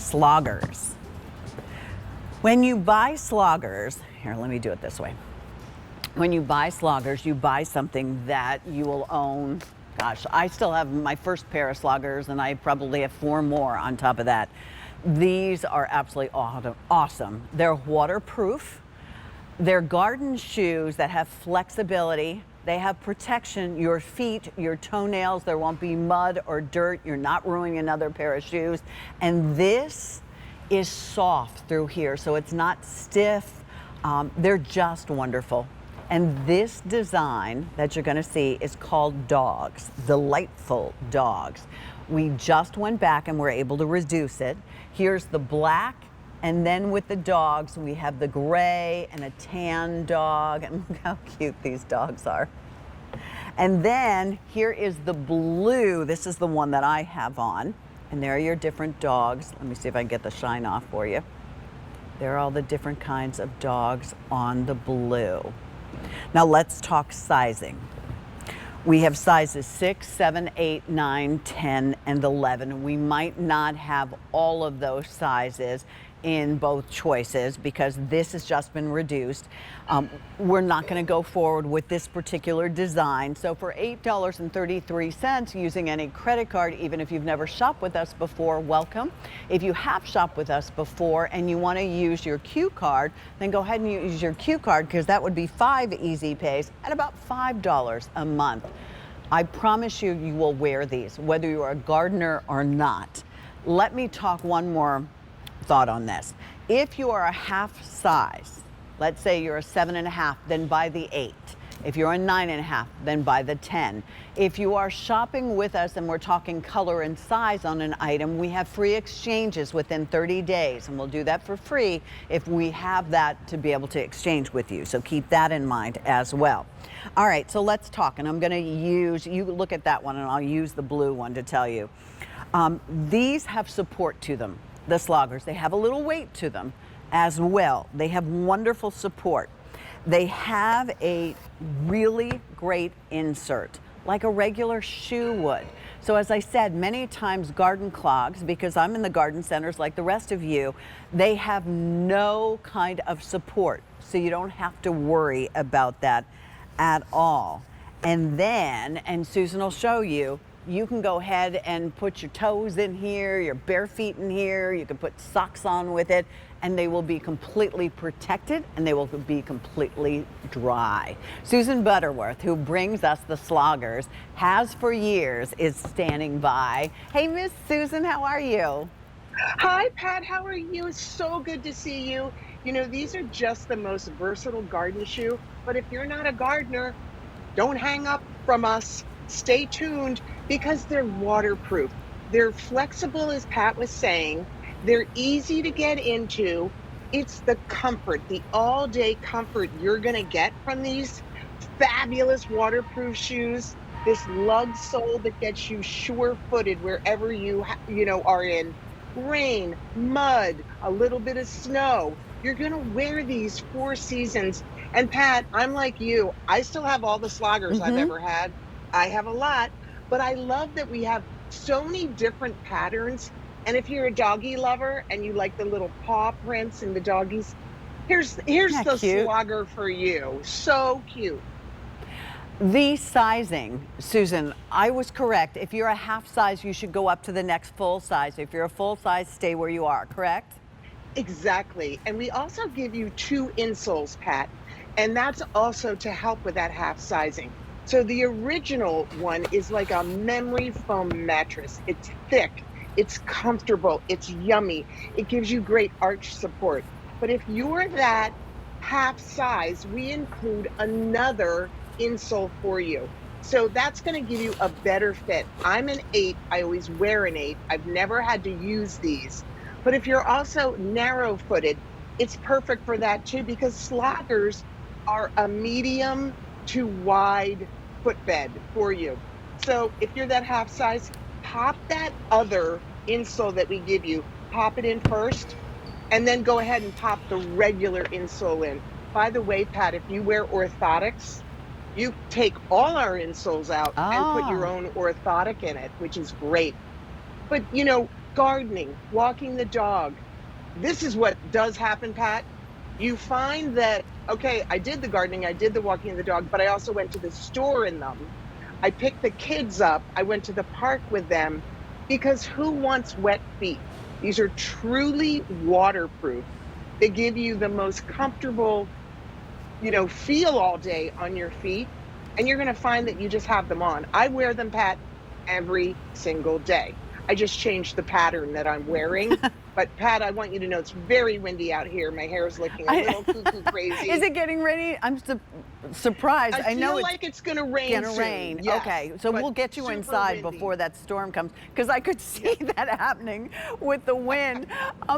Sloggers. When you buy Sloggers, here, let me do it this way. When you buy Sloggers, you buy something that you will own. Gosh, I still have my first pair of Sloggers, and I probably have 4 more on top of that. These are absolutely awesome. They're waterproof. They're garden shoes that have flexibility. They have protection. Your feet, your toenails, there won't be mud or dirt. You're not ruining another pair of shoes. And this is soft through here, so it's not stiff. They're just wonderful. And this design that you're gonna see is called Dogs, Delightful Dogs. We just went back and were able to reduce it. Here's the black, and then with the dogs, we have the gray and a tan dog, and look how cute these dogs are. And then here is the blue. This is the one that I have on, and there are your different dogs. Let me see if I can get the shine off for you. There are all the different kinds of dogs on the blue. Now let's talk sizing. We have sizes 6, 7, 8, 9, 10, and 11. We might not have all of those sizes in both choices because this has just been reduced. We're not going to go forward with this particular design. So for $8.33 using any credit card, even if you've never shopped with us before, welcome. If you have shopped with us before and you want to use your Q card, then go ahead and use your Q card because that would be 5 easy pays at about $5 a month. I promise you, you will wear these, whether you are a gardener or not. Let me talk one more thought on this. If you are a half size, let's say you're a 7.5, then buy the 8. If you're a 9.5, then buy the 10. If you are shopping with us and we're talking color and size on an item, we have free exchanges within 30 days, and we'll do that for free if we have that to be able to exchange with you. So keep that in mind as well. All right, so let's talk, and I'm going to use, you look at that one, and I'll use the blue one to tell you. These have support to them, the Sloggers. They have a little weight to them as well. They have wonderful support. They have a really great insert, like a regular shoe would. So as I said, many times garden clogs, because I'm in the garden centers like the rest of you, they have no kind of support. So you don't have to worry about that at all. And then, and Susan will show you, you can go ahead and put your toes in here, your bare feet in here, you can put socks on with it, and they will be completely protected and they will be completely dry. Susan Butterworth, who brings us the Sloggers, has for years, is standing by. Hey, Miss Susan, how are you? Hi, Pat. How are you? It's so good to see you. You know, these are just the most versatile garden shoe, but if you're not a gardener, don't hang up from us. Stay tuned because they're waterproof. They're flexible, as Pat was saying. They're easy to get into. It's the comfort, the all-day comfort you're going to get from these fabulous waterproof shoes. This lug sole that gets you sure-footed wherever you are in rain, mud, a little bit of snow. You're going to wear these 4 seasons. And Pat, I'm like you. I still have all the Sloggers I've ever had. I have a lot, but I love that we have so many different patterns. And if you're a doggy lover and you like the little paw prints and the doggies, here's the cute Slogger for you. So cute. The sizing, Susan, I was correct. If you're a half size, you should go up to the next full size. If you're a full size, stay where you are, correct? Exactly. And we also give you 2 insoles, Pat. And that's also to help with that half sizing. So the original one is like a memory foam mattress. It's thick, it's comfortable, it's yummy. It gives you great arch support. But if you're that half size, we include another insole for you. So that's going to give you a better fit. I'm an 8. I always wear an 8. I've never had to use these. But if you're also narrow-footed, it's perfect for that too, because Sloggers are a medium to wide footbed for you. So if you're that half size, pop that other insole that we give you, pop it in first, and then go ahead and pop the regular insole in. By the way, Pat, if you wear orthotics, you take all our insoles out and put your own orthotic in it, which is great. But you know, gardening, walking the dog. This is what does happen, Pat. You find that, okay, I did the gardening, I did the walking the dog, but I also went to the store in them. I picked the kids up. I went to the park with them because who wants wet feet? These are truly waterproof. They give you the most comfortable, feel all day on your feet. And you're going to find that you just have them on. I wear them, Pat, every single day. I just changed the pattern that I'm wearing. But Pat, I want you to know it's very windy out here. My hair is looking a little cuckoo crazy. Is it getting ready? I'm surprised. I feel like it's going to rain soon. Yes, okay, so we'll get you inside before that storm comes, because I could see that happening with the wind.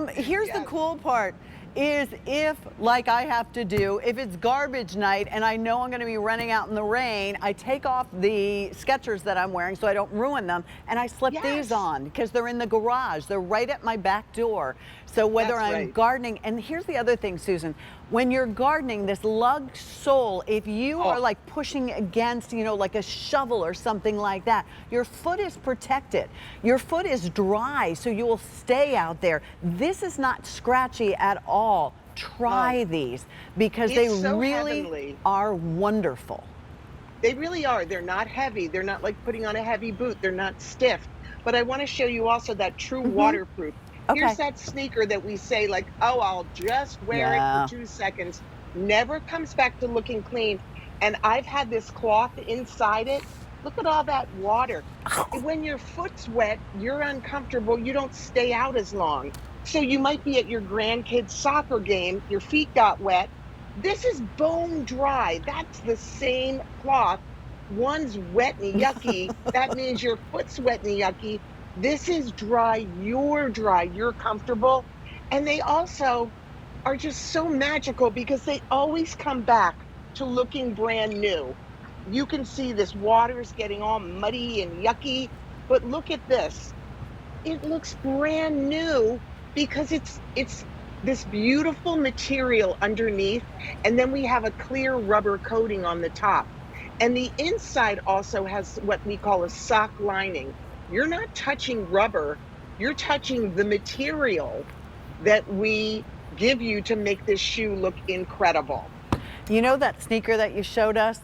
Here's the cool part. Is if, like I have to do, if it's garbage night and I know I'm going to be running out in the rain, I take off the Skechers that I'm wearing so I don't ruin them, and I slip these on because they're in the garage. They're right at my back door. So whether I'm gardening, and here's the other thing, Susan, when you're gardening, this lug sole, if you are like pushing against, like a shovel or something like that, your foot is protected. Your foot is dry, so you will stay out there. This is not scratchy at all. Try these because they really are wonderful. They really are. They're not heavy. They're not like putting on a heavy boot. They're not stiff. But I want to show you also that true waterproof. Here's that sneaker that we say like, oh, I'll just wear it for 2 seconds. Never comes back to looking clean. And I've had this cloth inside it. Look at all that water. When your foot's wet, you're uncomfortable. You don't stay out as long. So you might be at your grandkid's soccer game. Your feet got wet. This is bone dry. That's the same cloth. One's wet and yucky. That means your foot's wet and yucky. This is dry, you're comfortable. And they also are just so magical because they always come back to looking brand new. You can see this water's getting all muddy and yucky, but look at this. It looks brand new because it's this beautiful material underneath, and then we have a clear rubber coating on the top. And the inside also has what we call a sock lining. You're not touching rubber, you're touching the material that we give you to make this shoe look incredible. You know that sneaker that you showed us?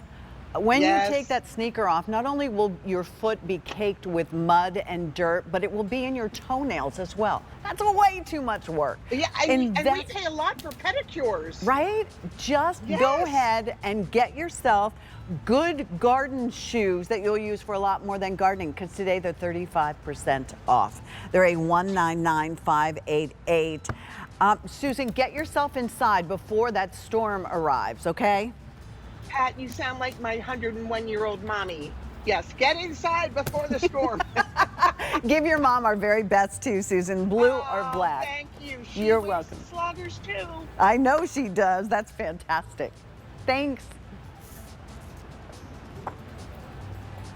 When you take that sneaker off, not only will your foot be caked with mud and dirt, but it will be in your toenails as well. That's way too much work. Yeah, and we pay a lot for pedicures. Right? Just go ahead and get yourself good garden shoes that you'll use for a lot more than gardening, because today they're 35% off. They're a $199,588. Susan, get yourself inside before that storm arrives, okay? Pat, you sound like my 101-year-old mommy. Yes, get inside before the storm. Give your mom our very best too, Susan, blue or black. Thank you. You're welcome. Sloggers too. I know she does. That's fantastic. Thanks.